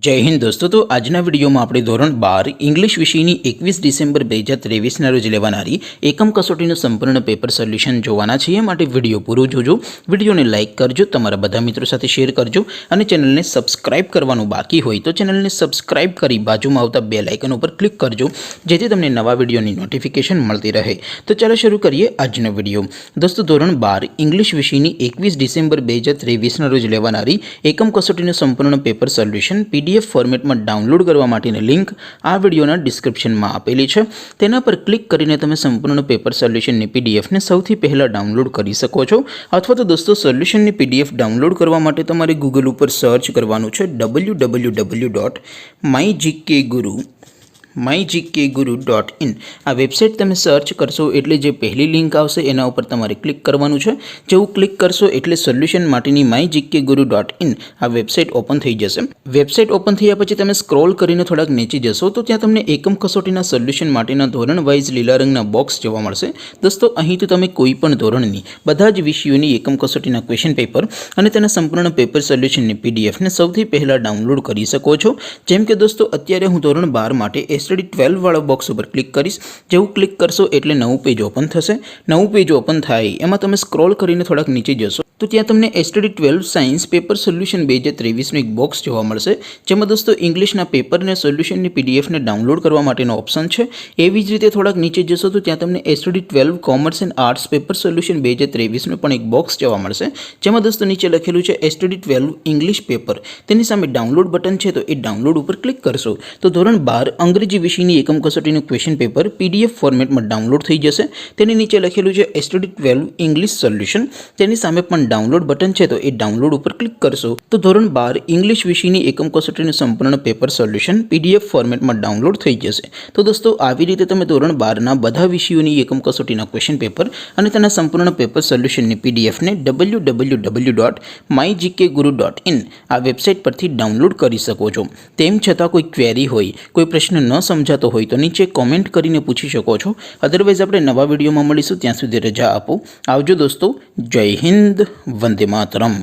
जय हिंद दोस्तों। तो આજના વિડીયોમાં આપણે ધોરણ 12 ઇંગ્લિશ વિષયની 21 ડિસેમ્બર 2023ના રોજ લેવાનારી એકમ કસોટીનું સંપૂર્ણ પેપર સોલ્યુશન જોવાના છીએ। માટે વિડીયો પૂરો જોજો, વિડીયોને લાઇક કરજો, તમારા બધા મિત્રો સાથે શેર કરજો અને ચેનલને સબસ્ક્રાઇબ કરવાનું બાકી હોય તો ચેનલને સબસ્ક્રાઇબ કરી બાજુમાં આવતા બેલ આઇકન ઉપર ક્લિક કરજો, જેથી તમને નવા વિડીયોની નોટિફિકેશન મળતી રહે। તો ચાલો શરૂ કરીએ આજનો વિડીયો। દોસ્તો, ધોરણ 12 ઇંગ્લિશ વિષયની 21 ડિસેમ્બર 2023ના રોજ લેવાનારી એકમ કસોટીનું સંપૂર્ણ પેપર સોલ્યુશન PDF ફોર્મેટમાં ડાઉનલોડ કરવા માટેની લિંક આ વિડીયોના ડિસ્ક્રિપ્શનમાં આપેલી છે। તેના પર ક્લિક કરીને તમે સંપૂર્ણ પેપર સોલ્યુશનની PDFને સૌથી પહેલાં ડાઉનલોડ કરી શકો છો। અથવા તો દોસ્તો, સોલ્યુશનની PDF ડાઉનલોડ કરવા માટે તમારે ગૂગલ ઉપર સર્ચ કરવાનું છે www.mygkguru.in। આ વેબસાઇટ તમે સર્ચ કરશો એટલે જે પહેલી લિંક આવશે એના ઉપર તમારે ક્લિક કરવાનું છે। જેવું ક્લિક કરશો એટલે સોલ્યુશન માટેની mygkguru.in આ વેબસાઇટ ઓપન થઈ જશે। વેબસાઇટ ઓપન થયા પછી તમે સ્ક્રોલ કરીને થોડાક નીચે જશો તો ત્યાં તમને એકમ કસોટીના સોલ્યુશન માટેના ધોરણ વાઇઝ લીલા રંગના બોક્સ જોવા મળશે। દોસ્તો, અહીંથી તમે કોઈ પણ ધોરણની બધા જ વિષયોની એકમ કસોટીના ક્વેશ્ચન પેપર અને તેના સંપૂર્ણ પેપર સોલ્યુશનની PDFને સૌથી પહેલાં ડાઉનલોડ કરી શકો છો। જેમ કે દોસ્તો, અત્યારે હું ધોરણ 12 માટે STD 12 વાળા બોક્સ ઉપર ક્લિક કરીશ। જેવું ક્લિક કરશો એટલે નવું પેજ ઓપન થશે। નવું પેજ ઓપન થાય એમાં તમે સ્ક્રોલ કરીને થોડાક નીચે જશો તો ત્યાં તમને STD 12 સાયન્સ પેપર સોલ્યુશન 2023નું એક બોક્સ જોવા મળશે, જેમાં દોસ્તો ઇંગ્લિશના પેપરને સોલ્યુશનની PDFને ડાઉનલોડ કરવા માટેનો ઓપ્શન છે। એવી જ રીતે થોડાક નીચે જશો તો ત્યાં તમને STD 12 commerce and arts paper solution 2023નું પણ એક બોક્સ જોવા મળશે, જેમાં દોસ્તો નીચે લખેલું છે STD 12 ઇંગ્લિશ પેપર। તેની સામે ડાઉનલોડ બટન છે, તો એ ડાઉનલોડ ઉપર ક્લિક કરશો તો ધોરણ 12 અંગ્રેજી વિષયની એકમ કસોટીનું ક્વેશ્ચન પેપર PDF ફોર્મેટમાં ડાઉનલોડ થઈ જશે। તેની નીચે લખેલું છે STD 12 ઇંગ્લિશ સોલ્યુશન। તેની સામે પણ ડાઉનલોડ બટન છે, તો એ ડાઉનલોડ ઉપર ક્લિક કરશો તો ધોરણ 12 ઇંગ્લિશ વિષયની એકમ કસોટીનું સંપૂર્ણ પેપર સોલ્યુશન PDF ફોર્મેટમાં ડાઉનલોડ થઈ જશે। તો દોસ્તો, આવી રીતે તમે ધોરણ 12ના બધા વિષયોની એકમ કસોટીના ક્વેશ્ચન પેપર અને તેના સંપૂર્ણ પેપર સોલ્યુશનની PDFને www.mygkguru.in આ વેબસાઇટ પરથી ડાઉનલોડ કરી શકો છો। તેમ છતાં કોઈ ક્વેરી હોય, કોઈ પ્રશ્ન ન સમજાતો હોય તો નીચે કોમેન્ટ કરીને પૂછી શકો છો। અધરવાઇઝ આપણે નવા વિડીયોમાં મળીશું, ત્યાં સુધી રજા આપો। આવજો દોસ્તો। જય હિન્દ, વંદે માતરમ।